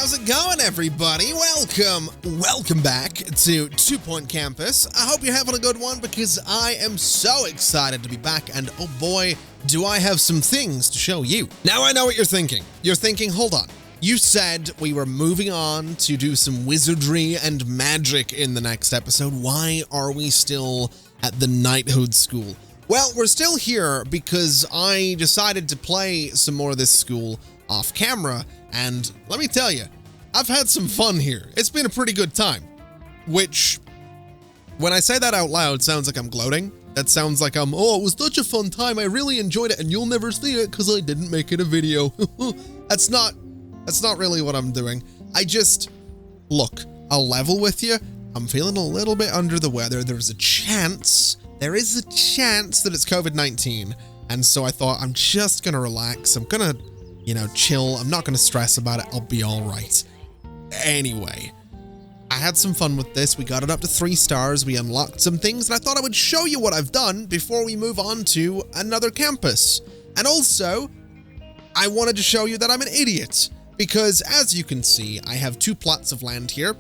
how's it going, everybody? Welcome back to 2 Point Campus. I hope you're having a good one because I am so excited to be back, and oh boy, do I have some things to show you. Now I know what you're thinking. You're thinking, hold on. You said we were moving on to do some wizardry and magic in the next episode. Why are we still at the knighthood school? Well, we're still here because I decided to play some more of this school off camera, and let me tell you, I've had some fun here. It's been a pretty good time, which, when I say that out loud, sounds like I'm gloating. That sounds like it was such a fun time, I really enjoyed it, and you'll never see it because I didn't make it a video. That's not really what I'm doing. Look, I'll level with you. I'm feeling a little bit under the weather. There is a chance that it's COVID-19, and so I thought I'm just gonna relax. I'm gonna chill. I'm not going to stress about it. I'll be all right. Anyway, I had some fun with this. We got it up to 3 stars. We unlocked some things, and I thought I would show you what I've done before we move on to another campus. And also, I wanted to show you that I'm an idiot because, as you can see, I have 2 plots of land here,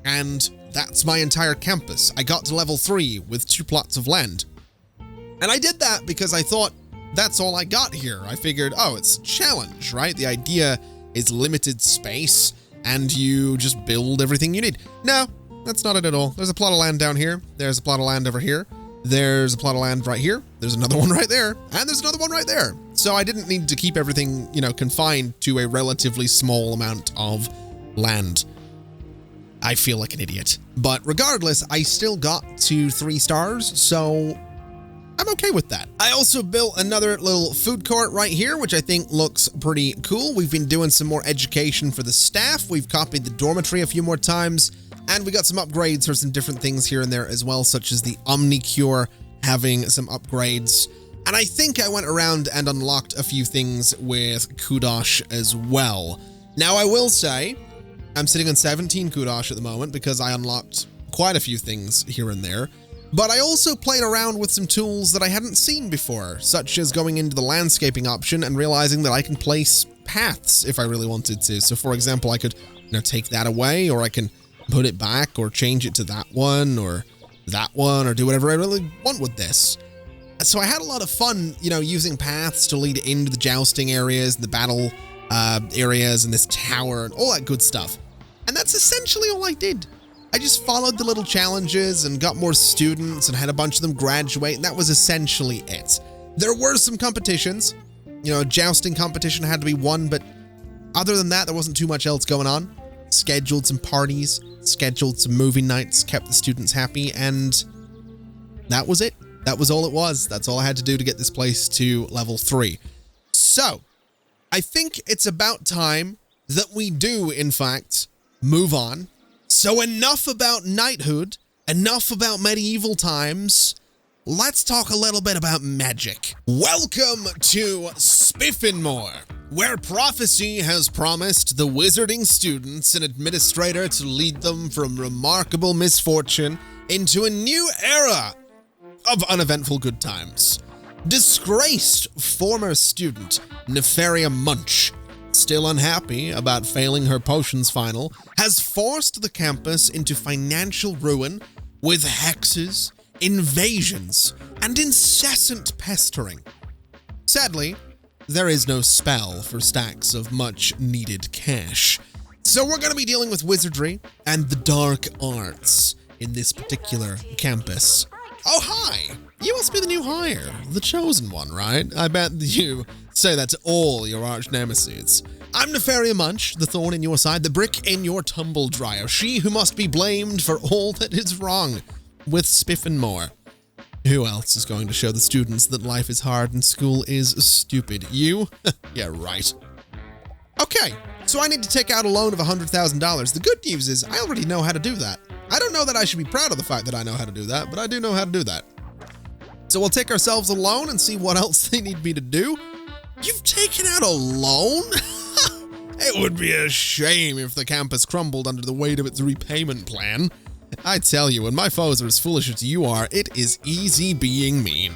and that's my entire campus. I got to level 3 with 2 plots of land. And I did that because I thought, that's all I got here. I figured, it's a challenge, right? The idea is limited space, and you just build everything you need. No, that's not it at all. There's a plot of land down here. There's a plot of land over here. There's a plot of land right here. There's another one right there. And there's another one right there. So I didn't need to keep everything, confined to a relatively small amount of land. I feel like an idiot. But regardless, I still got to 3 stars, so I'm okay with that. I also built another little food court right here, which I think looks pretty cool. We've been doing some more education for the staff. We've copied the dormitory a few more times, and we got some upgrades for some different things here and there as well, such as the Omnicure having some upgrades. And I think I went around and unlocked a few things with Kudosh as well. Now, I will say, I'm sitting on 17 Kudosh at the moment because I unlocked quite a few things here and there. But I also played around with some tools that I hadn't seen before, such as going into the landscaping option and realizing that I can place paths if I really wanted to. So for example, I could take that away, or I can put it back, or change it to that one, or do whatever I really want with this. So I had a lot of fun, using paths to lead into the jousting areas, the battle areas, and this tower, and all that good stuff. And that's essentially all I did. I just followed the little challenges and got more students and had a bunch of them graduate, and that was essentially it. There were some competitions. A jousting competition had to be won, but other than that, there wasn't too much else going on. Scheduled some parties, scheduled some movie nights, kept the students happy, and that was it. That was all it was. That's all I had to do to get this place to level 3. So, I think it's about time that we do, in fact, move on. So enough about knighthood, enough about medieval times. Let's talk a little bit about magic. Welcome to Spiffinmoore, where prophecy has promised the wizarding students an administrator to lead them from remarkable misfortune into a new era of uneventful good times. Disgraced former student Nefaria Munch, still unhappy about failing her potions final, has forced the campus into financial ruin with hexes, invasions, and incessant pestering. Sadly, there is no spell for stacks of much-needed cash, so we're going to be dealing with wizardry and the dark arts in this particular campus. Oh, hi! You must be the new hire, the chosen one, right? I bet you say that to all your arch nemesis. I'm Nefaria Munch, the thorn in your side, the brick in your tumble dryer, she who must be blamed for all that is wrong with Spiffinmoore. Who else is going to show the students that life is hard and school is stupid? You? Yeah, right. Okay, so I need to take out a loan of $100,000. The good news is I already know how to do that. I don't know that I should be proud of the fact that I know how to do that, but I do know how to do that. So we'll take ourselves a loan and see what else they need me to do. You've taken out a loan? It would be a shame if the campus crumbled under the weight of its repayment plan. I tell you, when my foes are as foolish as you are, it is easy being mean.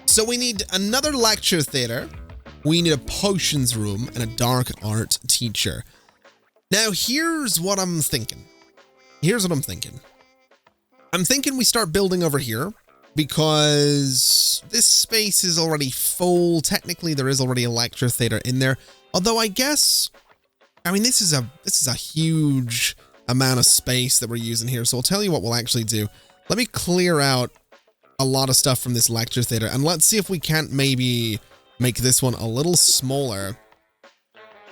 So we need another lecture theater, we need a potions room, and a dark art teacher. Now, here's what I'm thinking. I'm thinking we start building over here because this space is already full. Technically, there is already a lecture theater in there. Although I guess, I mean, this is a huge amount of space that we're using here. So I'll tell you what we'll actually do. Let me clear out a lot of stuff from this lecture theater, and let's see if we can't maybe make this one a little smaller.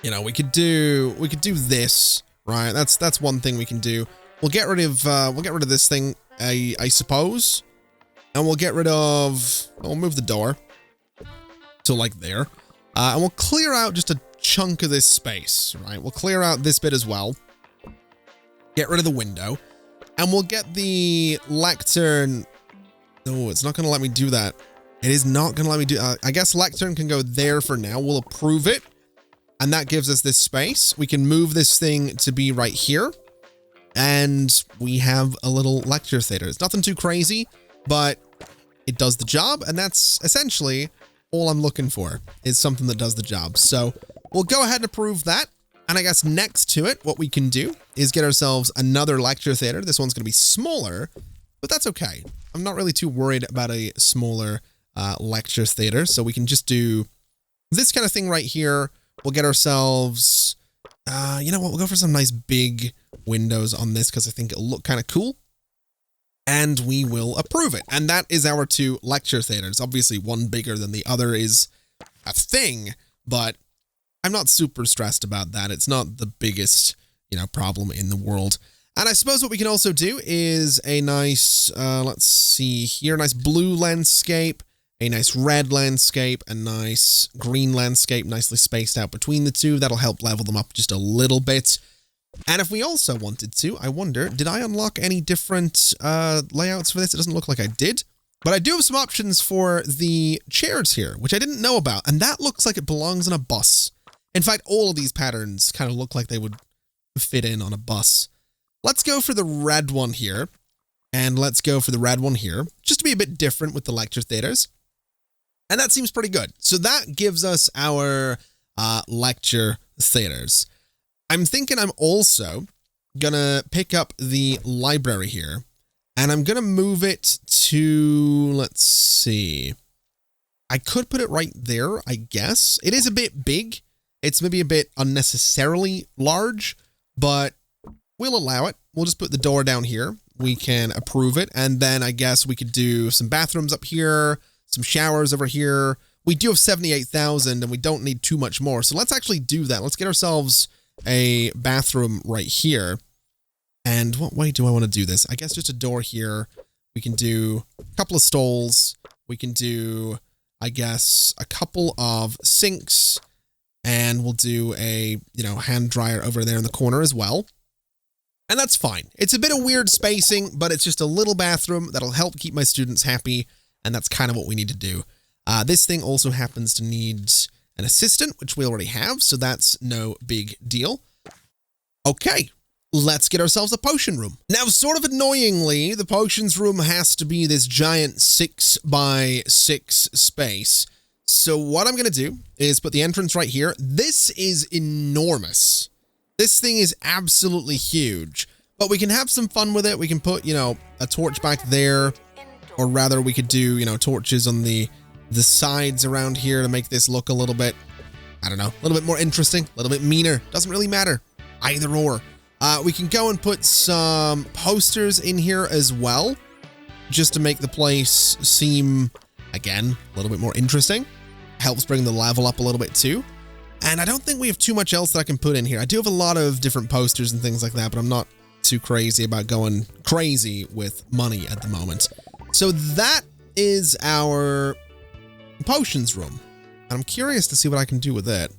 You know, we could do this, right? That's one thing we can do. We'll get rid of this thing, I suppose, and we'll get rid of. We'll move the door to like there, and we'll clear out just a chunk of this space, right? We'll clear out this bit as well. Get rid of the window, and we'll get the lectern. No, it's not going to let me do that. It is not going to let me do. I guess lectern can go there for now. We'll approve it, and that gives us this space. We can move this thing to be right here. And we have a little lecture theater. It's nothing too crazy, but it does the job. And that's essentially all I'm looking for, is something that does the job. So we'll go ahead and approve that. And I guess next to it, what we can do is get ourselves another lecture theater. This one's going to be smaller, but that's okay. I'm not really too worried about a smaller lecture theater. So we can just do this kind of thing right here. We'll get ourselves, you know what? We'll go for some nice big windows on this because I think it'll look kind of cool. And we will approve it. And that is our two lecture theaters. Obviously, one bigger than the other is a thing, but I'm not super stressed about that. It's not the biggest, you know, problem in the world. And I suppose what we can also do is a nice, let's see here, a nice blue landscape, a nice red landscape, a nice green landscape, nicely spaced out between the two. That'll help level them up just a little bit. And if we also wanted to, I wonder, did I unlock any different layouts for this? It doesn't look like I did. But I do have some options for the chairs here, which I didn't know about. And that looks like it belongs on a bus. In fact, all of these patterns kind of look like they would fit in on a bus. Let's go for the red one here. And let's go for the red one here, just to be a bit different with the lecture theaters. And that seems pretty good. So that gives us our lecture theaters. I'm thinking I'm also going to pick up the library here. And I'm going to move it to, let's see. I could put it right there, I guess. It is a bit big. It's maybe a bit unnecessarily large, but we'll allow it. We'll just put the door down here. We can approve it. And then I guess we could do some bathrooms up here, some showers over here. We do have 78,000 and we don't need too much more. So let's actually do that. Let's get ourselves a bathroom right here. And what way do I want to do this? I guess just a door here. We can do a couple of stalls. We can do, I guess, a couple of sinks. And we'll do a, you know, hand dryer over there in the corner as well. And that's fine. It's a bit of weird spacing, but it's just a little bathroom that'll help keep my students happy. And that's kind of what we need to do. This thing also happens to need an assistant, which we already have. So that's no big deal. Okay. Let's get ourselves a potion room. Now, sort of annoyingly, the potions room has to be this giant 6x6 space. So what I'm going to do is put the entrance right here. This is enormous. This thing is absolutely huge, but we can have some fun with it. We can put, you know, a torch back there, or rather we could do, you know, torches on the sides around here to make this look a little bit, I don't know, a little bit more interesting, a little bit meaner. Doesn't really matter. Either or. We can go and put some posters in here as well, just to make the place seem, again, a little bit more interesting. Helps bring the level up a little bit too. And I don't think we have too much else that I can put in here. I do have a lot of different posters and things like that, but I'm not too crazy about going crazy with money at the moment. So that is our potions room. And I'm curious to see what I can do with it.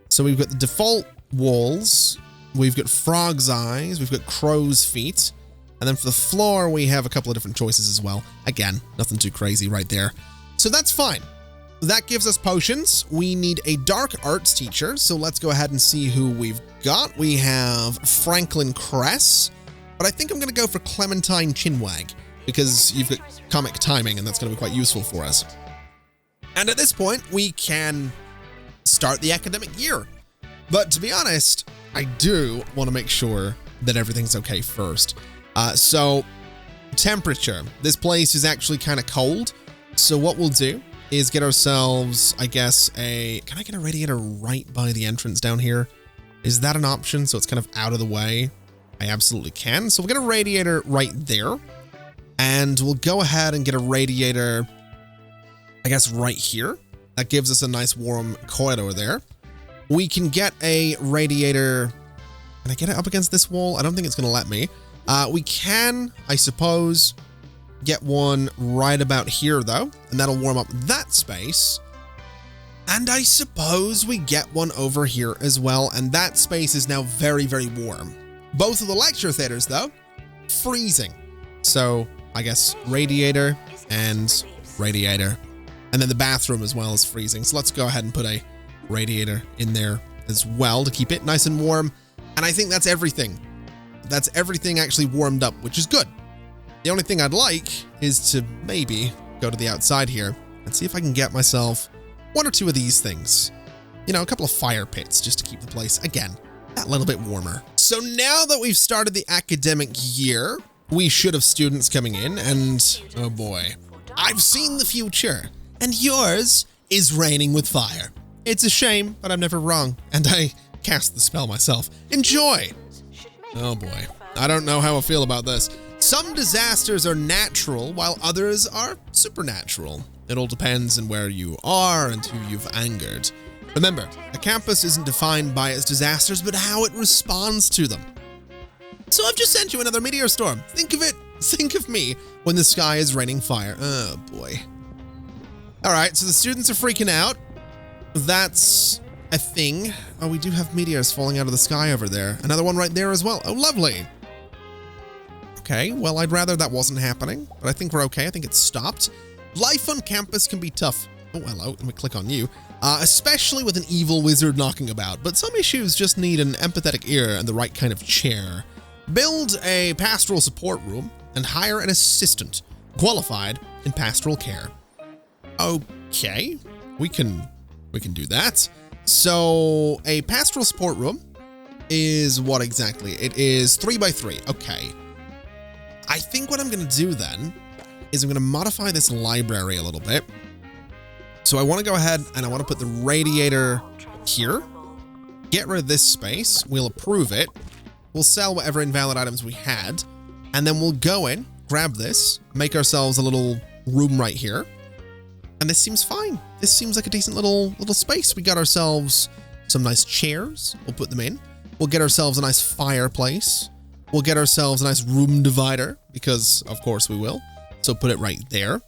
So we've got the default walls. We've got frog's eyes. We've got crow's feet. And then for the floor, we have a couple of different choices as well. Again, nothing too crazy right there. So that's fine. That gives us potions. We need a dark arts teacher. So let's go ahead and see who we've got. We have Franklin Cress, but I think I'm going to go for Clementine Chinwag because you've got comic timing and that's going to be quite useful for us. And at this point, we can start the academic year. But to be honest, I do want to make sure that everything's okay first. So temperature. This place is actually kind of cold. So what we'll do is get ourselves, I guess, can I get a radiator right by the entrance down here? Is that an option? So it's kind of out of the way. I absolutely can. So we'll get a radiator right there. And we'll go ahead and get a radiator, I guess, right here. That gives us a nice warm corridor there. We can get a radiator. Can I get it up against this wall? I don't think it's going to let me. We can, I suppose, get one right about here, though. And that'll warm up that space. And I suppose we get one over here as well. And that space is now very, very warm. Both of the lecture theaters, though, freezing. So I guess radiator and radiator. And then the bathroom as well is freezing. So let's go ahead and put a radiator in there as well to keep it nice and warm. And I think that's everything. That's everything actually warmed up, which is good. The only thing I'd like is to maybe go to the outside here and see if I can get myself one or two of these things. You know, a couple of fire pits just to keep the place, again, that little bit warmer. So now that we've started the academic year, we should have students coming in and, oh boy, I've seen the future and yours is raining with fire. It's a shame, but I'm never wrong. And I cast the spell myself. Enjoy. Oh boy, I don't know how I feel about this. Some disasters are natural while others are supernatural. It all depends on where you are and who you've angered. Remember, a campus isn't defined by its disasters, but how it responds to them. So I've just sent you another meteor storm. Think of it, think of me when the sky is raining fire. Oh boy. All right, so the students are freaking out. That's a thing. Oh, we do have meteors falling out of the sky over there. Another one right there as well. Oh, lovely. Okay, well, I'd rather that wasn't happening, but I think we're okay. I think it's stopped. Life on campus can be tough. Oh, hello. Let me click on you. Especially with an evil wizard knocking about, but some issues just need an empathetic ear and the right kind of chair. Build a pastoral support room and hire an assistant qualified in pastoral care. Okay, we can do that. So a pastoral support room is what exactly? It is 3x3. Okay. I think what I'm going to do then is I'm going to modify this library a little bit. So I want to go ahead and I want to put the radiator here. Get rid of this space. We'll approve it. We'll sell whatever invalid items we had. And then we'll go in, grab this, make ourselves a little room right here. And this seems fine. This seems like a decent little space. We got ourselves some nice chairs. We'll put them in. We'll get ourselves a nice fireplace. We'll get ourselves a nice room divider because of course we will. So put it right there.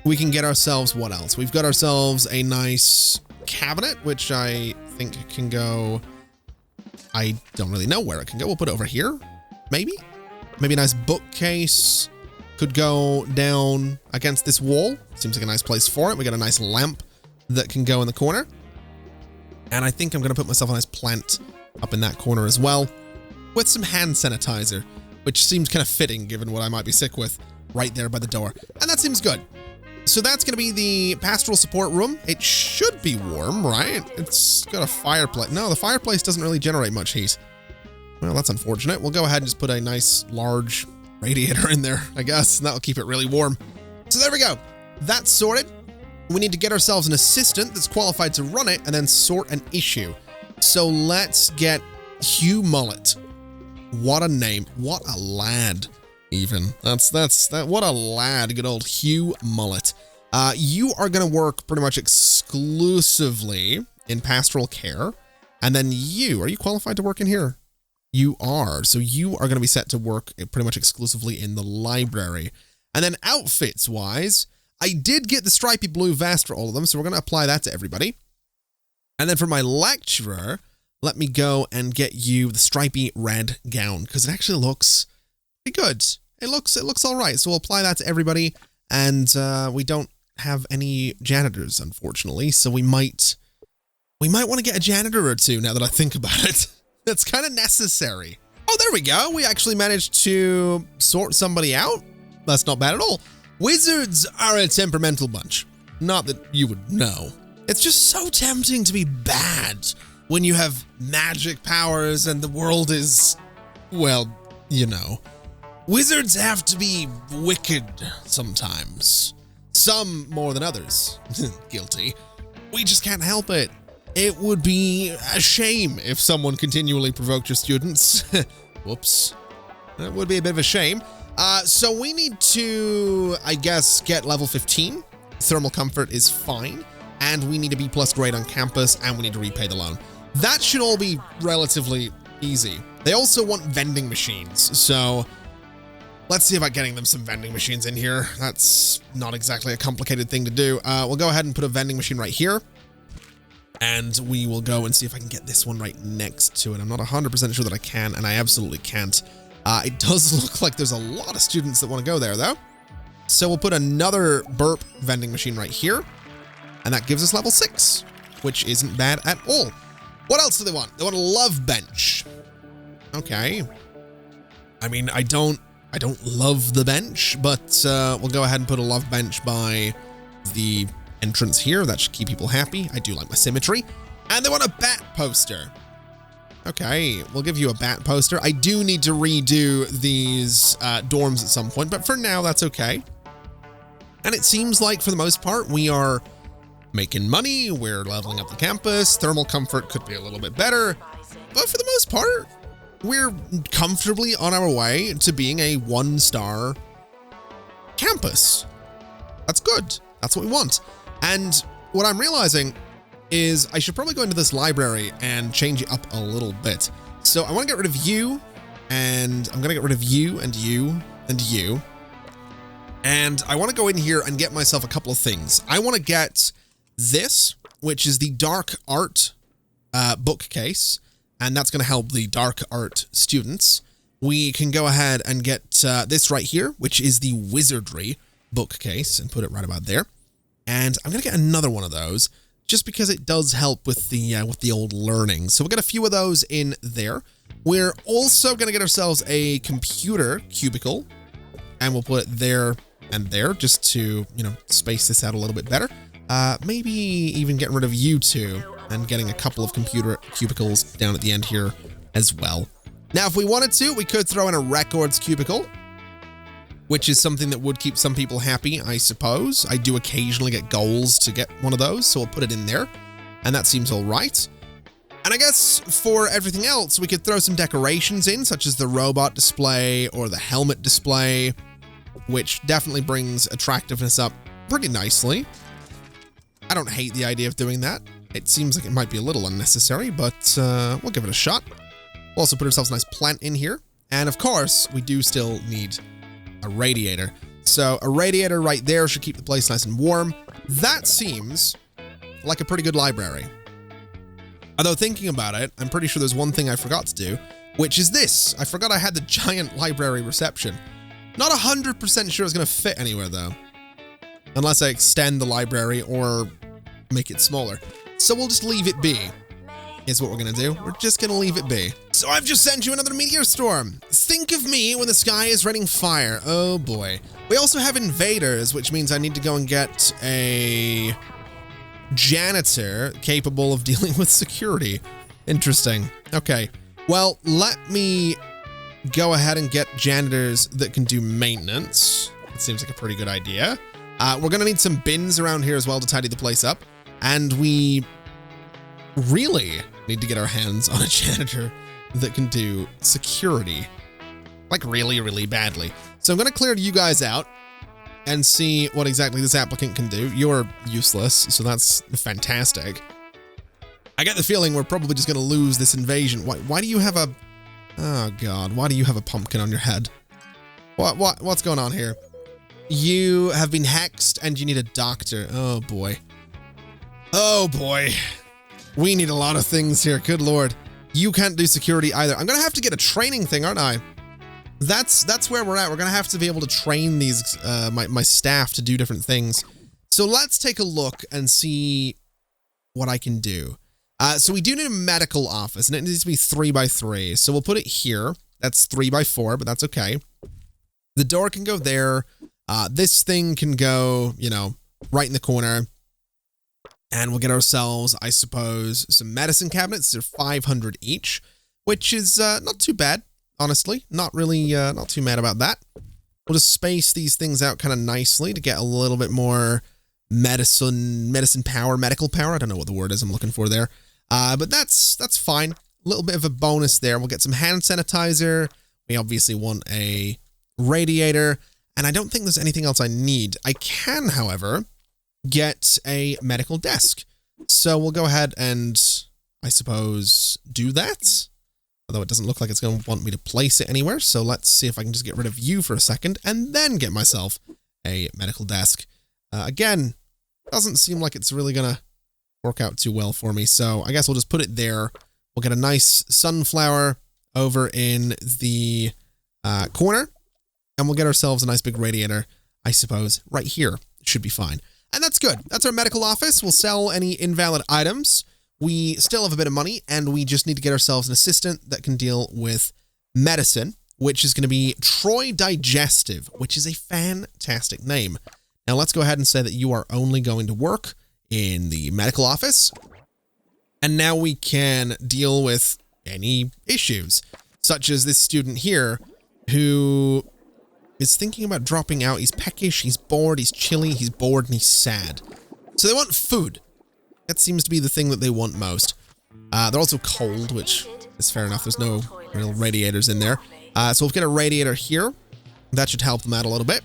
We can get ourselves what else? We've got ourselves a nice cabinet, which I think can go. I don't really know where it can go. We'll put it over here. Maybe a nice bookcase. Could go down against this wall. Seems like a nice place for it. We got a nice lamp that can go in the corner. And I think I'm going to put myself a nice plant up in that corner as well with some hand sanitizer, which seems kind of fitting given what I might be sick with right there by the door. And that seems good. So that's going to be the pastoral support room. It should be warm, right? It's got a fireplace. No, the fireplace doesn't really generate much heat. Well, that's unfortunate. We'll go ahead and just put a nice large radiator in there, I guess, and that'll keep it really warm. So there we go. That's sorted. We need to get ourselves an assistant that's qualified to run it and then sort an issue. So let's get Hugh Mullet. What a name. What a lad, even. That's what a lad, good old Hugh Mullet. You are going to work pretty much exclusively in pastoral care. And then are you qualified to work in here? You are. So you are going to be set to work pretty much exclusively in the library. And then outfits wise, I did get the stripy blue vest for all of them. So we're going to apply that to everybody. And then for my lecturer, let me go and get you the stripy red gown because it actually looks pretty good. It looks all right. So we'll apply that to everybody. And we don't have any janitors, unfortunately. So we might want to get a janitor or two now that I think about it. That's kind of necessary. Oh, there we go. We actually managed to sort somebody out. That's not bad at all. Wizards are a temperamental bunch. Not that you would know. It's just so tempting to be bad when you have magic powers and the world is, well, you know. Wizards have to be wicked sometimes. Some more than others. Guilty. We just can't help it. It would be a shame if someone continually provoked your students. Whoops. That would be a bit of a shame. So we need to, I guess, get level 15. Thermal comfort is fine. And we need a B+ grade on campus, and we need to repay the loan. That should all be relatively easy. They also want vending machines, so let's see about getting them some vending machines in here. That's not exactly a complicated thing to do. We'll go ahead and put a vending machine right here, and we will go and see if I can get this one right next to it. I'm not 100% sure that I can, and I absolutely can't. It does look like there's a lot of students that want to go there, though. So we'll put another burp vending machine right here, and that gives us level 6, which isn't bad at all. What else do they want? They want a love bench. Okay. I mean, I don't love the bench, but we'll go ahead and put a love bench by the entrance here. That should keep people happy. I do like my symmetry. And they want a bat poster. Okay, we'll give you a bat poster. I do need to redo these dorms at some point, but for now, that's okay. And it seems like, for the most part, we are making money. We're leveling up the campus. Thermal comfort could be a little bit better, but for the most part, we're comfortably on our way to being a 1-star campus. That's good. That's what we want. And what I'm realizing is I should probably go into this library and change it up a little bit. So I want to get rid of you, and I'm going to get rid of you and you and you. And I want to go in here and get myself a couple of things. I want to get this, which is the dark art bookcase. And that's going to help the dark art students. We can go ahead and get this right here, which is the wizardry bookcase, and put it right about there. And I'm going to get another one of those, just because it does help with the old learning. So we'll get a few of those in there. We're also going to get ourselves a computer cubicle, and we'll put it there and there, just to, you know, space this out a little bit better. Maybe even getting rid of you two, and getting a couple of computer cubicles down at the end here as well. Now, if we wanted to, we could throw in a records cubicle, which is something that would keep some people happy, I suppose. I do occasionally get goals to get one of those, so we'll put it in there, and that seems all right. And I guess for everything else, we could throw some decorations in, such as the robot display or the helmet display, which definitely brings attractiveness up pretty nicely. I don't hate the idea of doing that. It seems like it might be a little unnecessary, but we'll give it a shot. We'll also put ourselves a nice plant in here. And of course, we do still need a radiator. So a radiator right there should keep the place nice and warm. That seems like a pretty good library. Although thinking about it, I'm pretty sure there's one thing I forgot to do, which is this. I forgot I had the giant library reception. Not 100% sure it's going to fit anywhere, though. Unless I extend the library or make it smaller. So we'll just leave it be, is what we're going to do. We're just going to leave it be. So I've just sent you another meteor storm. Think of me when the sky is raining fire. Oh boy. We also have invaders, which means I need to go and get a janitor capable of dealing with security. Interesting. Okay. Well, let me go ahead and get janitors that can do maintenance. It seems like a pretty good idea. We're going to need some bins around here as well to tidy the place up. And we really need to get our hands on a janitor that can do security. Like really, really badly. So I'm going to clear you guys out and see what exactly this applicant can do. You're useless, so that's fantastic. I get the feeling we're probably just going to lose this invasion. Why do you have a... Oh god, why do you have a pumpkin on your head? What's going on here? You have been hexed and you need a doctor. Oh boy. Oh boy. We need a lot of things here. Good lord. You can't do security either. I'm gonna have to get a training thing, aren't I? That's where we're at. We're gonna have to be able to train these my staff to do different things. So let's take a look and see what I can do. So we do need a medical office, and it needs to be 3x3. So we'll put it here. That's 3x4, but that's okay. The door can go there. This thing can go, you know, right in the corner. And we'll get ourselves, I suppose, some medicine cabinets. They're 500 each, which is not too bad, honestly. Not really, not too mad about that. We'll just space these things out kind of nicely to get a little bit more medicine power, medical power. I don't know what the word is I'm looking for there. But that's fine. A little bit of a bonus there. We'll get some hand sanitizer. We obviously want a radiator. And I don't think there's anything else I need. I can, however, get a medical desk. So we'll go ahead and, I suppose, do that. Although it doesn't look like it's going to want me to place it anywhere. So let's see if I can just get rid of you for a second and then get myself a medical desk. Again, doesn't seem like it's really going to work out too well for me. So I guess we'll just put it there. We'll get a nice sunflower over in the corner. And we'll get ourselves a nice big radiator, I suppose, right here. It should be fine. And that's good. That's our medical office. We'll sell any invalid items. We still have a bit of money, and we just need to get ourselves an assistant that can deal with medicine, which is going to be Troy Digestive, which is a fantastic name. Now, let's go ahead and say that you are only going to work in the medical office. And now we can deal with any issues, such as this student here who is thinking about dropping out. He's peckish, he's bored, he's chilly, he's bored, and he's sad. So they want food. That seems to be the thing that they want most. They're also cold, which is fair enough. There's no real radiators in there. So we'll get a radiator here. That should help them out a little bit.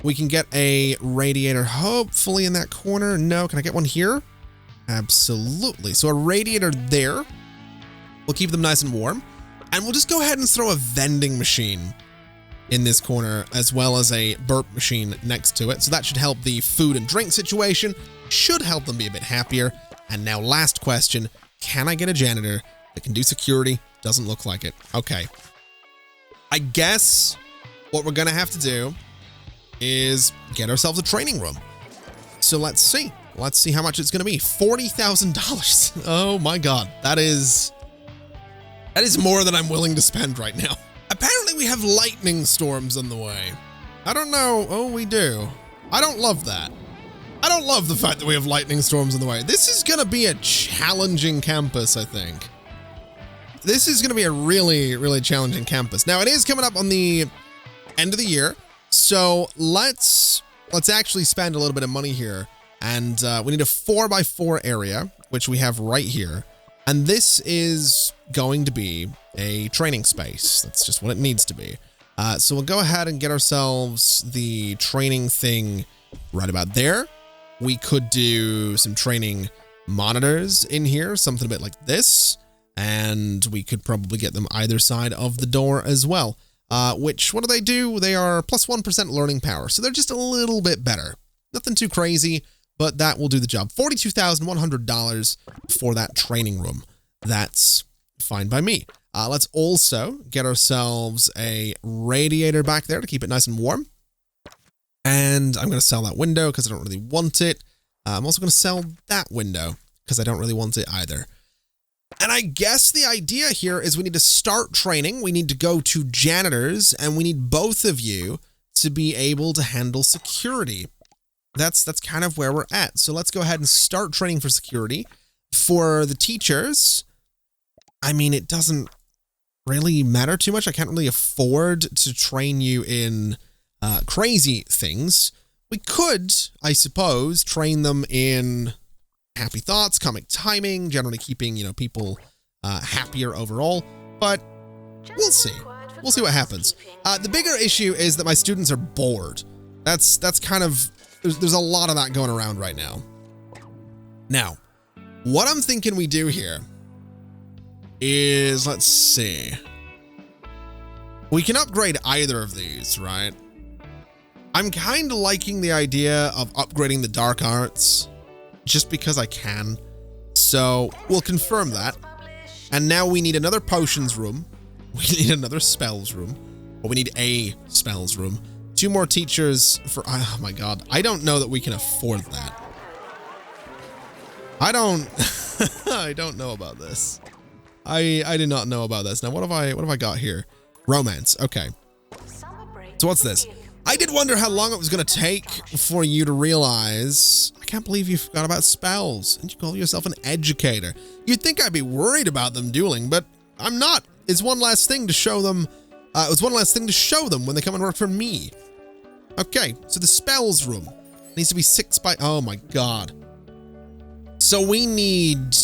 We can get a radiator hopefully in that corner. No, can I get one here? Absolutely. So a radiator there. We'll keep them nice and warm. And we'll just go ahead and throw a vending machine in this corner, as well as a burp machine next to it. So that should help the food and drink situation, should help them be a bit happier. And now last question, can I get a janitor that can do security? Doesn't look like it. Okay. I guess what we're gonna have to do is get ourselves a training room. So let's see. Let's see how much it's gonna be. $40,000. Oh my God. That is more than I'm willing to spend right now. Apparently we have lightning storms on the way. I don't know. Oh, we do. I don't love that. I don't love the fact that we have lightning storms on the way. This is going to be a challenging campus, I think. This is going to be a really, really challenging campus. Now, it is coming up on the end of the year, so let's actually spend a little bit of money here. And we need a 4x4 area, which we have right here. And this is going to be a training space. That's just what it needs to be. So we'll go ahead and get ourselves the training thing right about there. We could do some training monitors in here, something a bit like this. And we could probably get them either side of the door as well. Which, what do? They are plus 1% learning power. So they're just a little bit better. Nothing too crazy, but that will do the job. $42,100 for that training room. That's fine by me. Let's also get ourselves a radiator back there to keep it nice and warm. And I'm going to sell that window because I don't really want it. I'm also going to sell that window because I don't really want it either. And I guess the idea here is we need to start training. We need to go to janitors, and we need both of you to be able to handle security. That's kind of where we're at. So let's go ahead and start training for security. For the teachers, I mean, it doesn't really matter too much. I can't really afford to train you in crazy things. We could, I suppose, train them in happy thoughts, comic timing, generally keeping, people happier overall. But we'll see. We'll see what happens. The bigger issue is that my students are bored. That's kind of, there's a lot of that going around right now. Now, what I'm thinking we do here is, let's see. We can upgrade either of these, right? I'm kind of liking the idea of upgrading the dark arts just because I can. So we'll confirm that. And now we need another potions room. We need another spells room. Or we need a spells room. 2 more teachers for, oh my God. I don't know that we can afford that. I don't know about this. I do not know about this. Now, what have I got here? Romance. Okay. So what's this? I did wonder how long it was going to take for you to realize, I can't believe you forgot about spells, and you call yourself an educator. You'd think I'd be worried about them dueling, but I'm not. It's one last thing to show them. It was one last thing to show them when they come and work for me. Okay, so the spells room needs to be 6 by, oh my God. So we need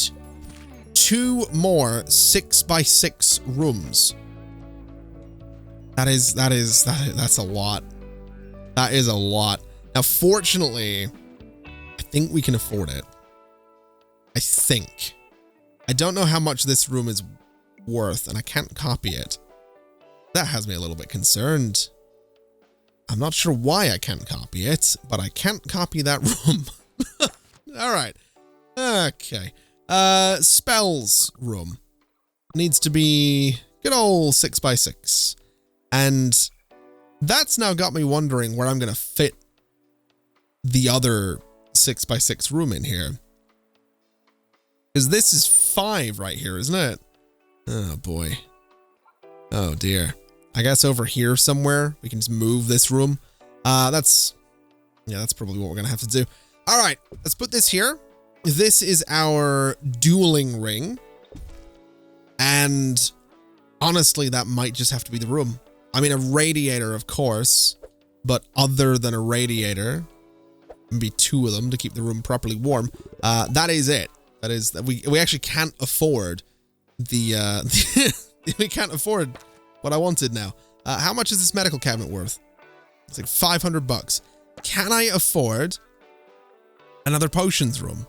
2 more 6 by 6 rooms. That's a lot. That is a lot. Now, fortunately, I think we can afford it. I think. I don't know how much this room is worth, and I can't copy it. That has me a little bit concerned. I'm not sure why I can't copy it, but I can't copy that room. All right. Okay. Spells room needs to be good old 6 by 6. And that's now got me wondering where I'm going to fit the other 6 by 6 room in here. Because this is 5 right here, isn't it? Oh boy. Oh dear. I guess over here somewhere we can just move this room. That's probably what we're going to have to do. All right, let's put this here. This is our dueling ring. And honestly, that might just have to be the room. I mean, a radiator, of course, but other than a radiator, maybe 2 of them to keep the room properly warm. That is it. That is that we actually can't afford the we can't afford what I wanted now. How much is this medical cabinet worth? It's like $500. Can I afford another potions room?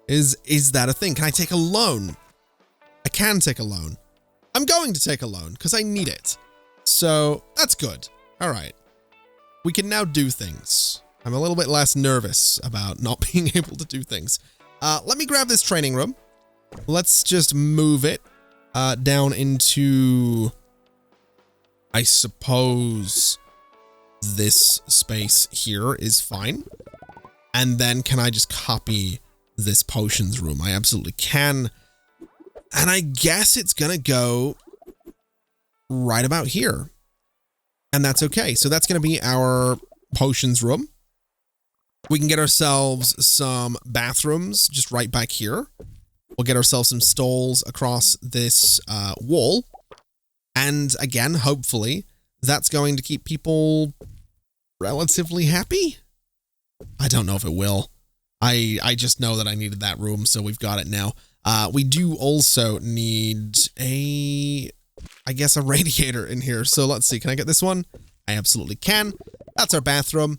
Is that a thing? Can I take a loan? I can take a loan. I'm going to take a loan because I need it. So that's good. All right. We can now do things. I'm a little bit less nervous about not being able to do things. Let me grab this training room. Let's just move it down into, I suppose, this space here is fine. And then can I just copy this potions room? I absolutely can. And I guess it's gonna go right about here. And that's okay. So that's gonna be our potions room. We can get ourselves some bathrooms just right back here. We'll get ourselves some stalls across this wall. And again, hopefully, that's going to keep people relatively happy. I don't know if it will. I just know that I needed that room, so we've got it now. We do also need I guess a radiator in here. So let's see, can I get this one? I absolutely can. That's our bathroom.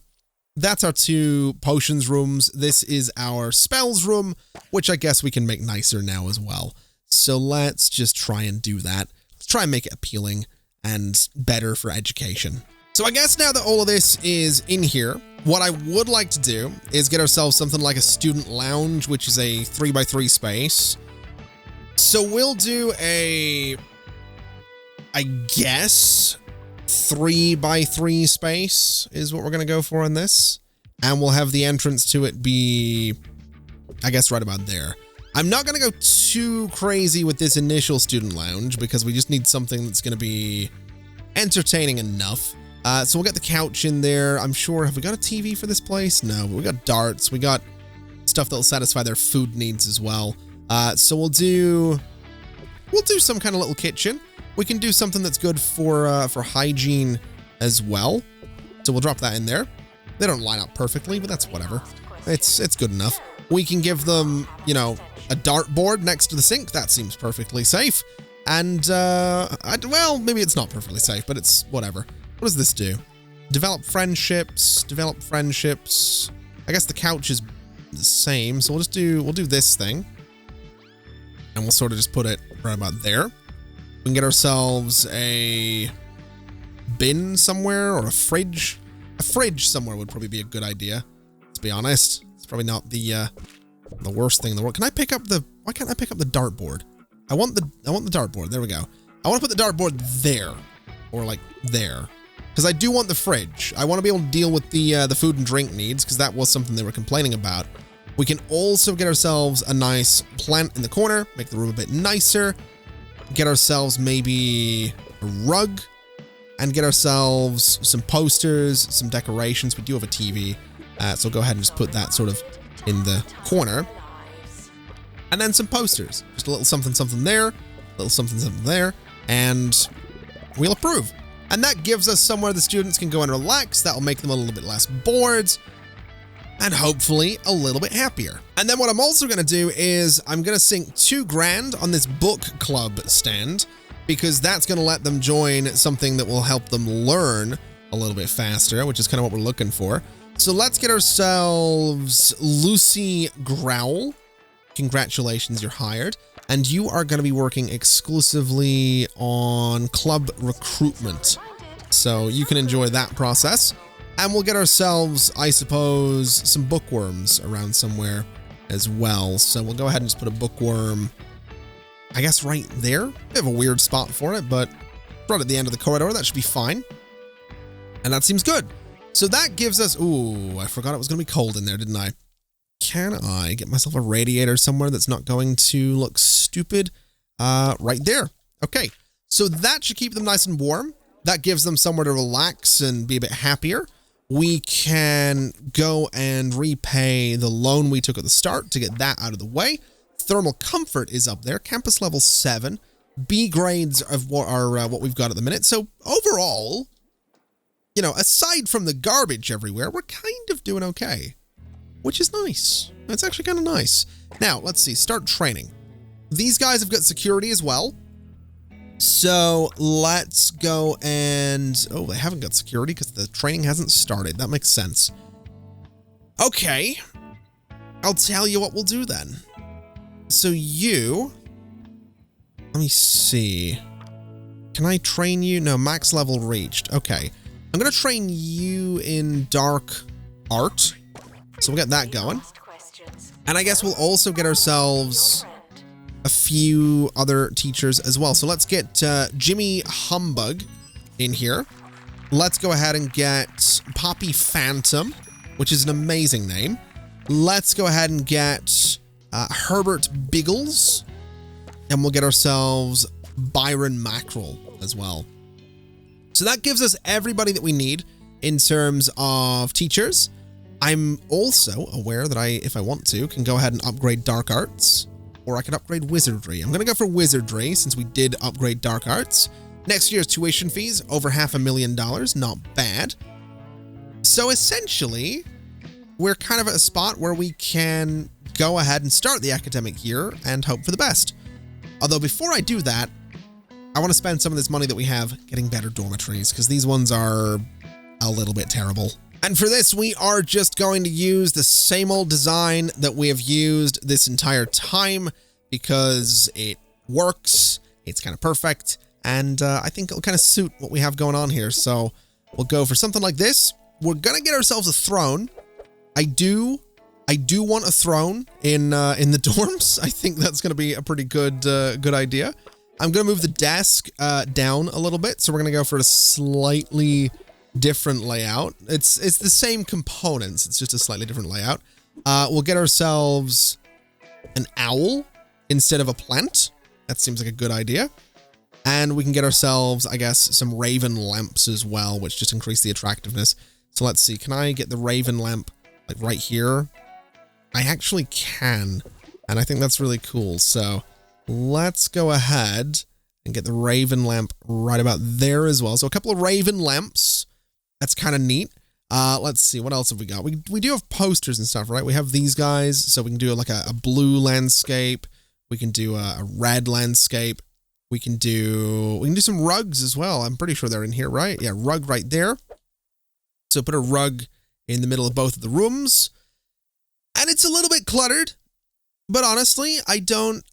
That's our 2 potions rooms. This is our spells room, which I guess we can make nicer now as well. So let's just try and do that. Let's try and make it appealing and better for education. So I guess now that all of this is in here, what I would like to do is get ourselves something like a student lounge, which is a 3 by 3 space. So we'll do a, I guess, 3 by 3 space is what we're going to go for on this. And we'll have the entrance to it be, I guess, right about there. I'm not going to go too crazy with this initial student lounge because we just need something that's going to be entertaining enough. So we'll get the couch in there. I'm sure, have we got a TV for this place? No, but we got darts. We got stuff that'll satisfy their food needs as well. So we'll do some kind of little kitchen. We can do something that's good for hygiene as well. So we'll drop that in there. They don't line up perfectly, but that's whatever. It's good enough. We can give them, you know, a dartboard next to the sink. That seems perfectly safe. And, well, maybe it's not perfectly safe, but it's whatever. What does this do? Develop friendships. I guess the couch is the same, so we'll do this thing. And we'll sort of just put it right about there. We can get ourselves a bin somewhere or a fridge. A fridge somewhere would probably be a good idea. Let's be honest. It's probably not the worst thing in the world. Can I pick up the, why can't I pick up the dartboard? I want the dartboard. There we go. I want to put the dartboard there or like there. Because I do want the fridge. I want to be able to deal with the food and drink needs because that was something they were complaining about. We can also get ourselves a nice plant in the corner, make the room a bit nicer. Get ourselves maybe a rug and get ourselves some posters, some decorations. We do have a TV, so go ahead and just put that sort of in the corner. And then some posters. Just a little something, something there, a little something, something there, and we'll approve. And that gives us somewhere the students can go and relax. That'll make them a little bit less bored and hopefully a little bit happier. And then what I'm also going to do is I'm going to sink $2,000 on this book club stand, because that's going to let them join something that will help them learn a little bit faster, which is kind of what we're looking for. So let's get ourselves Lucy Growl. Congratulations, you're hired. And you are going to be working exclusively on club recruitment. So you can enjoy that process. And we'll get ourselves, I suppose, some bookworms around somewhere as well. So we'll go ahead and just put a bookworm, I guess, right there. We have a weird spot for it, but right at the end of the corridor, that should be fine. And that seems good. So that gives us, ooh, I forgot it was going to be cold in there, didn't I? Can I get myself a radiator somewhere that's not going to look stupid? Right there. Okay, so that should keep them nice and warm. That gives them somewhere to relax and be a bit happier. We can go and repay the loan we took at the start to get that out of the way. Thermal comfort is up there. Campus level 7. B grades of what are what we've got at the minute. So overall, you know, aside from the garbage everywhere, we're kind of doing okay, which is nice. That's actually kind of nice. Now, let's see. Start training. These guys have got security as well. So let's go and... Oh, they haven't got security because the training hasn't started. That makes sense. Okay. I'll tell you what we'll do then. So you... Let me see. Can I train you? No, max level reached. Okay. I'm going to train you in dark art. So we'll get that going. And I guess we'll also get ourselves a few other teachers as well. So let's get Jimmy Humbug in here. Let's go ahead and get Poppy Phantom, which is an amazing name. Let's go ahead and get Herbert Biggles. And we'll get ourselves Byron Mackerel as well. So that gives us everybody that we need in terms of teachers. I'm also aware that if I want to, can go ahead and upgrade Dark Arts, or I could upgrade Wizardry. I'm going to go for Wizardry since we did upgrade Dark Arts. Next year's tuition fees, over $500,000, not bad. So essentially, we're kind of at a spot where we can go ahead and start the academic year and hope for the best. Although before I do that, I want to spend some of this money that we have getting better dormitories, because these ones are a little bit terrible. And for this, we are just going to use the same old design that we have used this entire time, because it works, it's kind of perfect, and I think it'll kind of suit what we have going on here. So we'll go for something like this. We're going to get ourselves a throne. I do want a throne in the dorms. I think that's going to be a pretty good idea. I'm going to move the desk down a little bit, so we're going to go for a slightly different layout. It's the same components, it's just a slightly different layout. We'll get ourselves an owl instead of a plant. That seems like a good idea. And we can get ourselves, I guess, some raven lamps as well, which just increase the attractiveness. So let's see, can I get the raven lamp like right here? I actually can, and I think that's really cool. So let's go ahead and get the raven lamp right about there as well. So a couple of raven lamps. That's kind of neat. Let's see, what else have we got? We do have posters and stuff, right? We have these guys, so we can do like a blue landscape. We can do a red landscape. We can do some rugs as well. I'm pretty sure they're in here, right? Yeah, rug right there. So put a rug in the middle of both of the rooms. And it's a little bit cluttered, but honestly, I don't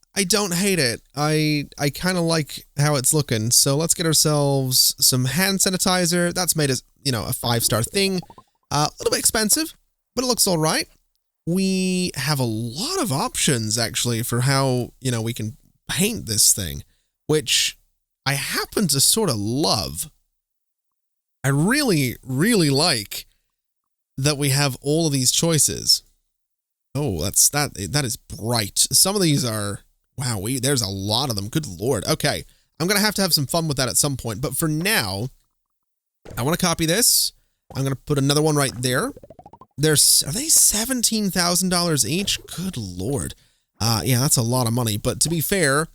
hate it. I kind of like how it's looking. So let's get ourselves some hand sanitizer. That's made as, you know, a 5-star thing. A little bit expensive, but it looks all right. We have a lot of options actually for how, you know, we can paint this thing, which I happen to sort of love. I really, really like that we have all of these choices. Oh, that is bright. Some of these are, wow, there's a lot of them. Good Lord. Okay, I'm going to have some fun with that at some point. But for now, I want to copy this. I'm going to put another one right there. Are they $17,000 each? Good Lord. Yeah, that's a lot of money. But to be fair,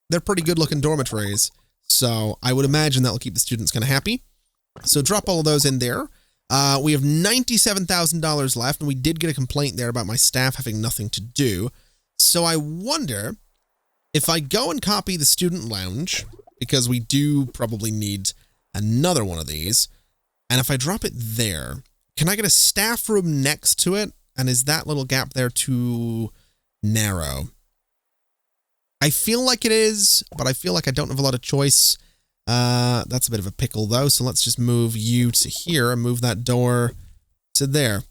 they're pretty good looking dormitories. So I would imagine that will keep the students kind of happy. So drop all of those in there. We have $97,000 left, and we did get a complaint there about my staff having nothing to do. So I wonder if I go and copy the student lounge, because we do probably need another one of these, and if I drop it there, can I get a staff room next to it? And is that little gap there too narrow? I feel like it is, but I feel like I don't have a lot of choice. That's a bit of a pickle though, so let's just move you to here and move that door to there.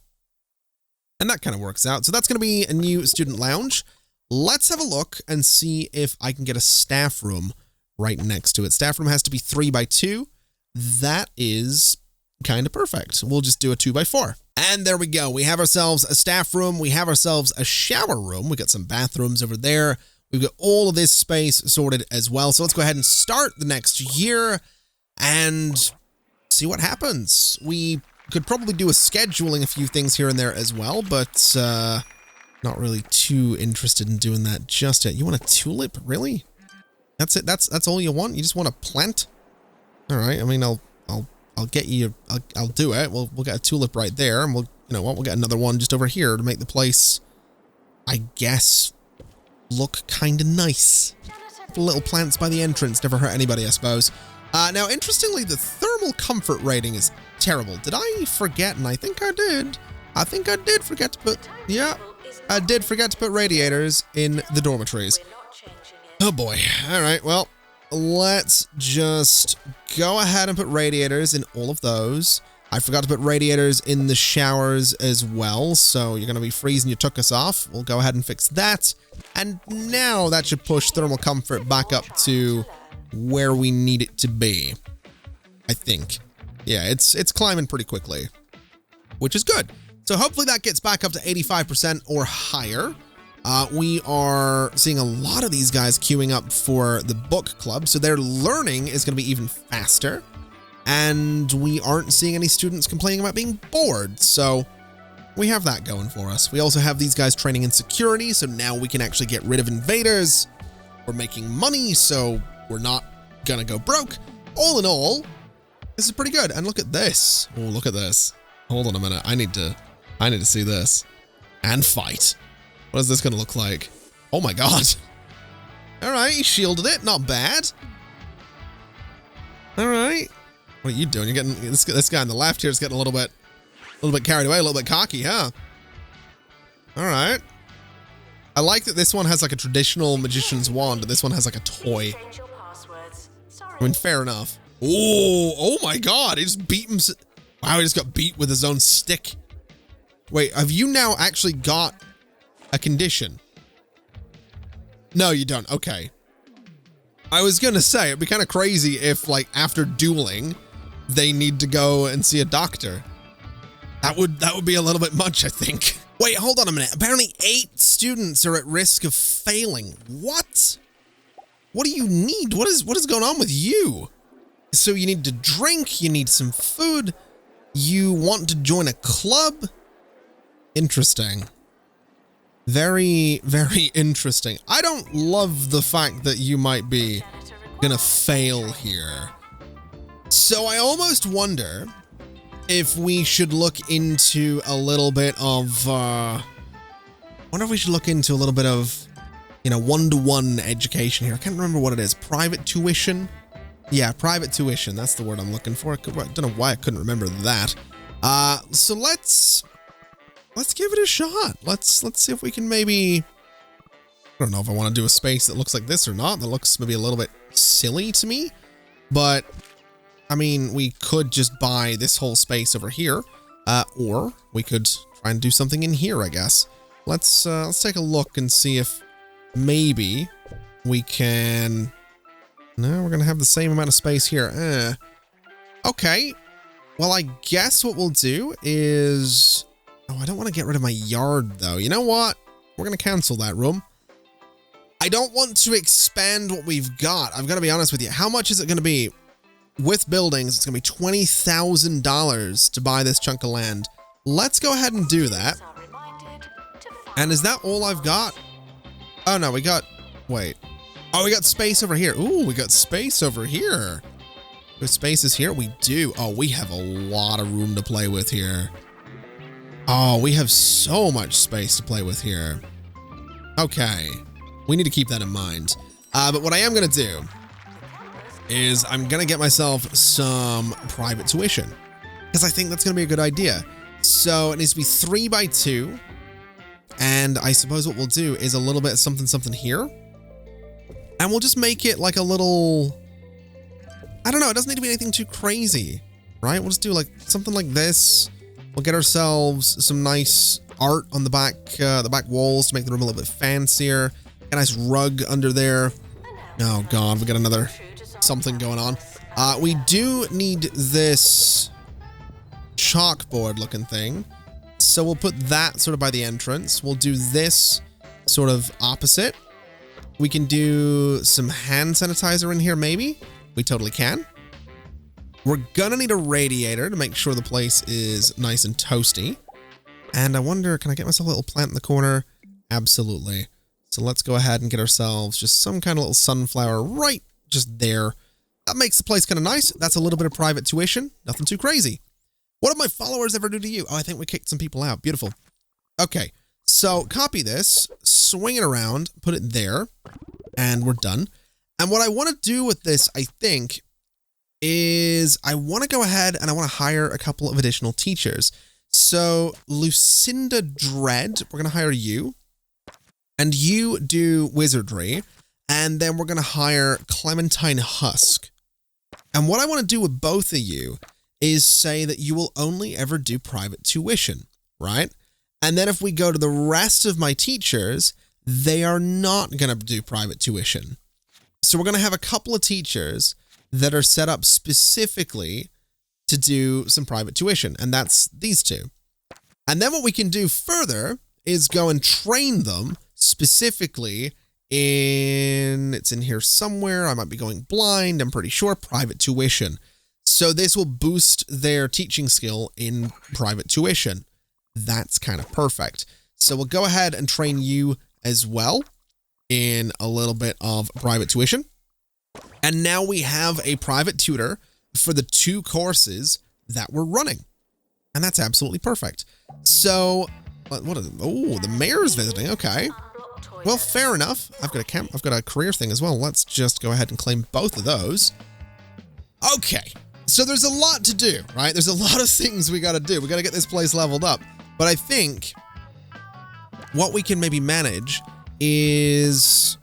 And that kind of works out. So that's going to be a new student lounge. Let's have a look and see if I can get a staff room right next to it. Staff room has to be 3x2. That is kind of perfect. We'll just do a 2x4. And there we go. We have ourselves a staff room. We have ourselves a shower room. We got some bathrooms over there. We've got all of this space sorted as well. So let's go ahead and start the next year and see what happens. We could probably do a scheduling a few things here and there as well, but not really too interested in doing that just yet. You want a tulip? Really? That's it? That's all you want? You just want a plant? All right. I mean, I'll get you. I'll do it. We'll get a tulip right there, and we'll we'll get another one just over here to make the place, I guess, look kind of nice. The little plants by the entrance never hurt anybody, I suppose. Now, interestingly, the thermal comfort rating is terrible. Did I forget? And I think I did. I think I did forget to put. Yeah, I did forget to put radiators in the dormitories. Oh boy. All right. Well, let's just go ahead and put radiators in all of those. I forgot to put radiators in the showers as well, so you're going to be freezing your tuchus off. We'll go ahead and fix that. And now that should push thermal comfort back up to where we need it to be, I think. Yeah, it's climbing pretty quickly, which is good. So hopefully that gets back up to 85% or higher. We are seeing a lot of these guys queuing up for the book club, so their learning is going to be even faster. And we aren't seeing any students complaining about being bored, so we have that going for us. We also have these guys training in security, so now we can actually get rid of invaders. We're making money, so we're not gonna go broke. All in all, this is pretty good. And look at this. Oh, look at this. Hold on a minute. I need to see this. And fight. What is this gonna look like? Oh my god. All right, he shielded it. Not bad. All right. What are you doing? You're getting this guy on the left here is getting a little bit carried away, a little bit cocky, huh? All right. I like that this one has like a traditional magician's wand, and this one has like a toy. I mean, fair enough. Oh my god, he just beat him. Wow, he just got beat with his own stick. Wait, have you now actually got a condition? No, you don't. Okay. I was gonna say, it'd be kind of crazy if, like, after dueling, they need to go and see a doctor. That would be a little bit much, I think. Wait, hold on a minute. Apparently 8 students are at risk of failing. What? What do you need? What is going on with you? So you need to drink, you need some food, you want to join a club? Interesting. Very, very interesting. I don't love the fact that you might be gonna fail here. So I almost wonder if we should look into a little bit of, I wonder if we should look into a little bit of, one-to-one education here. I can't remember what it is. Private tuition? Yeah, private tuition. That's the word I'm looking for. I don't know why I couldn't remember that. So let's give it a shot. Let's see if we can maybe, I don't know if I want to do a space that looks like this or not. That looks maybe a little bit silly to me, but I mean, we could just buy this whole space over here, or we could try and do something in here, I guess. Let's take a look and see if maybe we can. No, we're gonna have the same amount of space here. Okay. Well, I guess what we'll do is. Oh, I don't want to get rid of my yard, though. You know what? We're going to cancel that room. I don't want to expand what we've got. I've got to be honest with you. How much is it going to be? with buildings, it's going to be $20,000 to buy this chunk of land. Let's go ahead and do that. And is that all I've got? Oh, no, we got... Wait. Oh, we got space over here. Ooh, we got space over here. With spaces here? We do. Oh, we have a lot of room to play with here. Oh, we have so much space to play with here. Okay. We need to keep that in mind. But what I am going to do is I'm going to get myself some private tuition, because I think that's going to be a good idea. So it needs to be 3 by 2. And I suppose what we'll do is a little bit of something here. And we'll just make it like a little... I don't know, it doesn't need to be anything too crazy, right? We'll just do like something like this. We'll get ourselves some nice art on the back walls to make the room a little bit fancier. A nice rug under there. Oh God, we got another something going on. We do need this chalkboard looking thing. So we'll put that sort of by the entrance. We'll do this sort of opposite. We can do some hand sanitizer in here, maybe. We totally can. We're gonna need a radiator to make sure the place is nice and toasty. And I wonder, can I get myself a little plant in the corner? Absolutely. So let's go ahead and get ourselves just some kind of little sunflower right just there. That makes the place kind of nice. That's a little bit of private tuition. Nothing too crazy. What did my followers ever do to you? Oh, I think we kicked some people out. Beautiful. Okay, so copy this, swing it around, put it there, and we're done. And what I want to do with this, I think, is I want to go ahead and I want to hire a couple of additional teachers. So Lucinda Dread, we're going to hire you. And you do wizardry. And then we're going to hire Clementine Husk. And what I want to do with both of you is say that you will only ever do private tuition, right? And then if we go to the rest of my teachers, they are not going to do private tuition. So we're going to have a couple of teachers that are set up specifically to do some private tuition, and that's these two. And then what we can do further is go and train them specifically in, it's in here somewhere, I might be going blind, I'm pretty sure, private tuition. So this will boost their teaching skill in private tuition. That's kind of perfect. So we'll go ahead and train you as well in a little bit of private tuition. And now we have a private tutor for the 2 courses that we're running. And that's absolutely perfect. So, what is it? Oh, the mayor's visiting. Okay. Well, fair enough. I've got a career thing as well. Let's just go ahead and claim both of those. Okay. So there's a lot to do, right? There's a lot of things we got to do. We got to get this place leveled up. But I think what we can maybe manage is,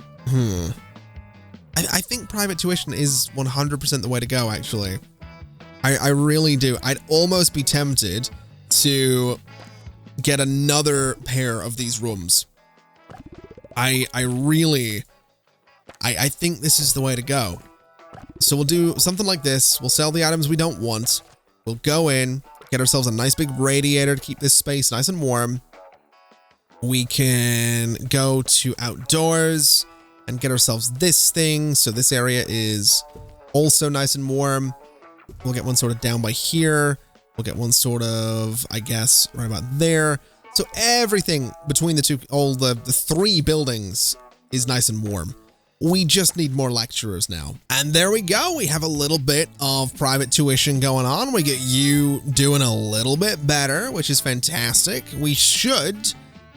I think private tuition is 100% the way to go, actually. I really do. I'd almost be tempted to get another pair of these rooms. I think this is the way to go. So we'll do something like this. We'll sell the items we don't want. We'll go in, get ourselves a nice big radiator to keep this space nice and warm. We can go to outdoors and get ourselves this thing. So this area is also nice and warm. We'll get one sort of down by here. We'll get one sort of, I guess, right about there. So everything between the two, all the 3 buildings is nice and warm. We just need more lecturers now. And there we go. We have a little bit of private tuition going on. We get you doing a little bit better, which is fantastic. We should,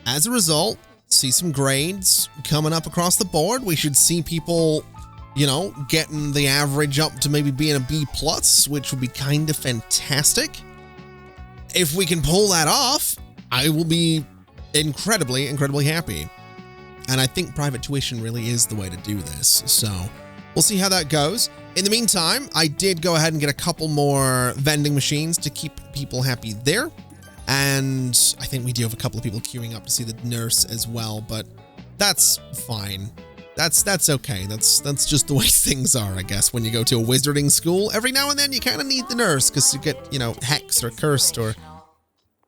as a result, see some grades coming up across the board. We should see people, you know, getting the average up to maybe being a B+, which would be kind of fantastic. If we can pull that off, I will be incredibly, incredibly happy. And I think private tuition really is the way to do this. So we'll see how that goes. In the meantime, I did go ahead and get a couple more vending machines to keep people happy there. And I think we do have a couple of people queuing up to see the nurse as well, but that's fine. That's okay. That's just the way things are, I guess. When you go to a wizarding school, every now and then you kind of need the nurse because you get, you know, hexed or cursed or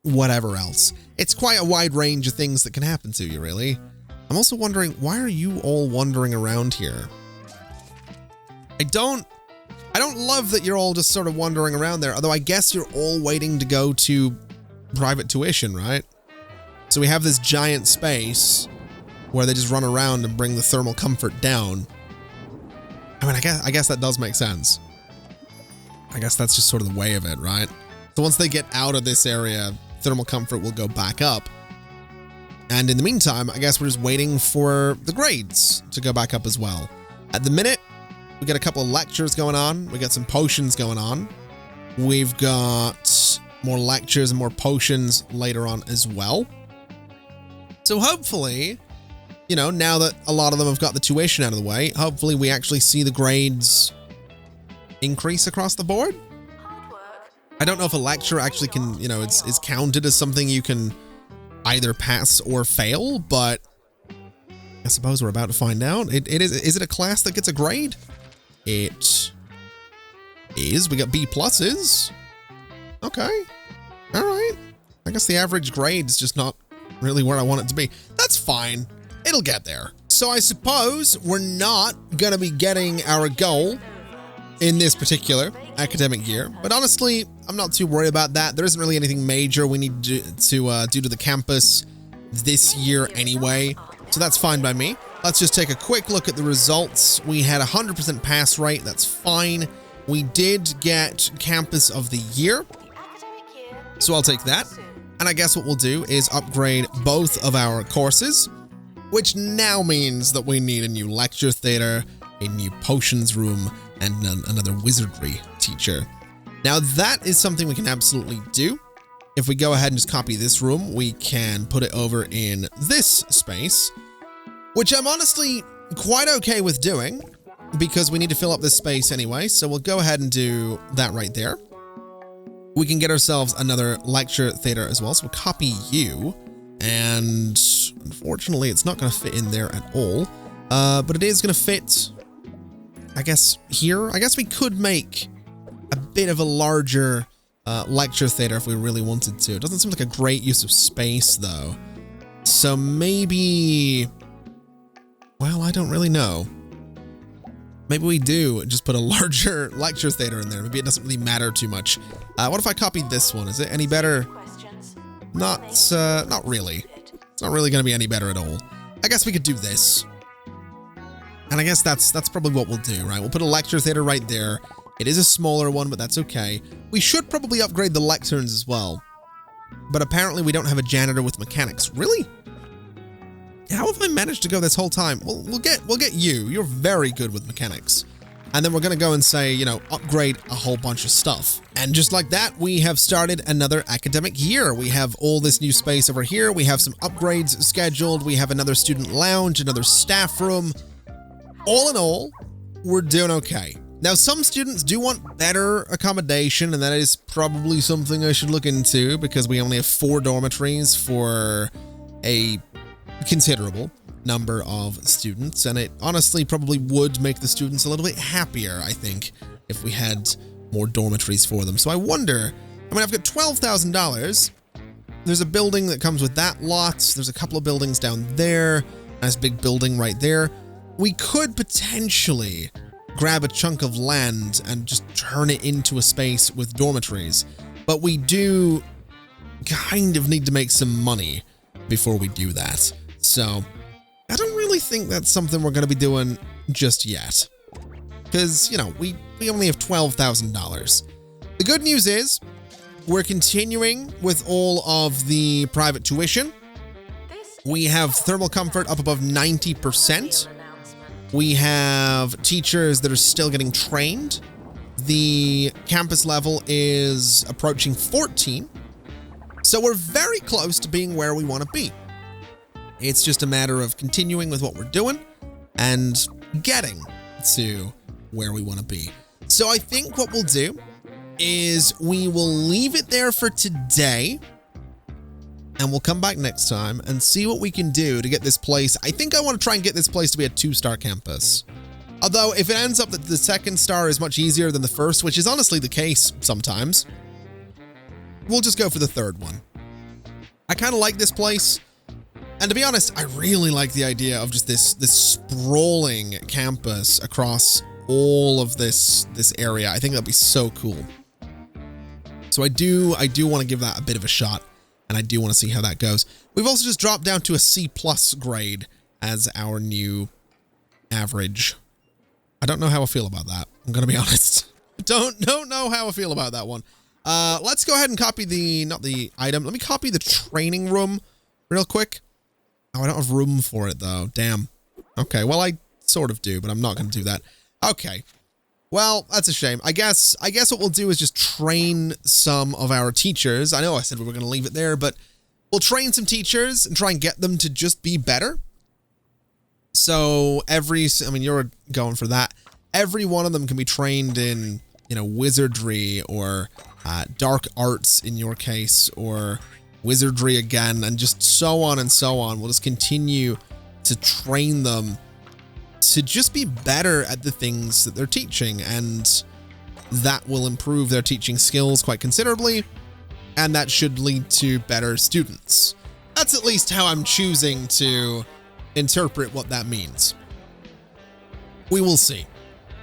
whatever else. It's quite a wide range of things that can happen to you, really. I'm also wondering, why are you all wandering around here? I don't I don't love that you're all just sort of wandering around there, although I guess you're all waiting to go to private tuition, right? So we have this giant space where they just run around and bring the thermal comfort down. I mean, I guess that does make sense. I guess that's just sort of the way of it, right? So once they get out of this area, thermal comfort will go back up. And in the meantime, I guess we're just waiting for the grades to go back up as well. At the minute, we got a couple of lectures going on. We got some potions going on. We've got more lectures and more potions later on as well. So hopefully, you know, now that a lot of them have got the tuition out of the way, hopefully we actually see the grades increase across the board. I don't know if a lecture actually can, you know, is counted as something you can either pass or fail, but I suppose we're about to find out. Is it a class that gets a grade? It is. We got B pluses. Okay. All right. I guess the average grade is just not really where I want it to be. That's fine. It'll get there. So I suppose we're not going to be getting our goal in this particular academic year, but honestly, I'm not too worried about that. There isn't really anything major we need to do to the campus this year anyway, so that's fine by me. Let's just take a quick look at the results. We had 100% pass rate. That's fine. We did get campus of the year, so I'll take that. And I guess what we'll do is upgrade both of our courses, which now means that we need a new lecture theater, a new potions room, and another wizardry teacher. Now that is something we can absolutely do. If we go ahead and just copy this room, we can put it over in this space, which I'm honestly quite okay with doing because we need to fill up this space anyway. So we'll go ahead and do that right there. We can get ourselves another lecture theater as well. So we'll copy you, and unfortunately it's not going to fit in there at all. But it is going to fit, I guess, here. I guess we could make a bit of a larger lecture theater if we really wanted to. It doesn't seem like a great use of space though. So maybe, well, I don't really know. Maybe we do just put a larger lecture theater in there. Maybe it doesn't really matter too much. What if I copied this one? Is it any better? Not really. It's not really going to be any better at all. I guess we could do this. And I guess that's probably what we'll do, right? We'll put a lecture theater right there. It is a smaller one, but that's okay. We should probably upgrade the lecterns as well. But apparently we don't have a janitor with mechanics. Really? How have I managed to go this whole time? Well, we'll get you. You're very good with mechanics. And then we're going to go and say, you know, upgrade a whole bunch of stuff. And just like that, we have started another academic year. We have all this new space over here. We have some upgrades scheduled. We have another student lounge, another staff room. All in all, we're doing okay. Now, some students do want better accommodation, and that is probably something I should look into because we only have 4 dormitories for a considerable number of students, and it honestly probably would make the students a little bit happier, I think, if we had more dormitories for them. So I wonder, I mean, I've got $12,000. There's a building that comes with that lot. There's a couple of buildings down there. Nice big building right there. We could potentially grab a chunk of land and just turn it into a space with dormitories, but we do kind of need to make some money before we do that. So I don't really think that's something we're going to be doing just yet because, you know, we only have $12,000. The good news is we're continuing with all of the private tuition. We have thermal comfort up above 90%. We have teachers that are still getting trained. The campus level is approaching 14. So we're very close to being where we want to be. It's just a matter of continuing with what we're doing and getting to where we want to be. So I think what we'll do is we will leave it there for today. And we'll come back next time and see what we can do to get this place. I think I want to try and get this place to be a 2-star campus. Although, if it ends up that the 2nd star is much easier than the 1st, which is honestly the case sometimes, we'll just go for the 3rd one. I kind of like this place. And to be honest, I really like the idea of just this sprawling campus across all of this area. I think that'd be so cool. So I do want to give that a bit of a shot, and I do want to see how that goes. We've also just dropped down to a C+ grade as our new average. I don't know how I feel about that. I'm going to be honest. Don't know how I feel about that one. Let's go ahead and copy not the item. Let me copy the training room real quick. Oh, I don't have room for it though. Damn. Okay, well, I sort of do, but I'm not going to do that. Okay. Well, that's a shame. I guess what we'll do is just train some of our teachers. I know I said we were going to leave it there, but we'll train some teachers and try and get them to just be better. So I mean, you're going for that. Every one of them can be trained in, you know, wizardry or dark arts in your case, or wizardry again, and just so on and so on. We'll just continue to train them to just be better at the things that they're teaching, and that will improve their teaching skills quite considerably, and that should lead to better students. That's at least how I'm choosing to interpret what that means. We will see.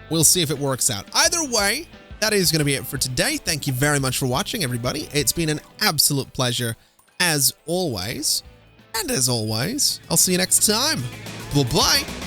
We'll see if it works out. Either way, that is going to be it for today. Thank you very much for watching, everybody. It's been an absolute pleasure, as always. And as always, I'll see you next time. Bye-bye.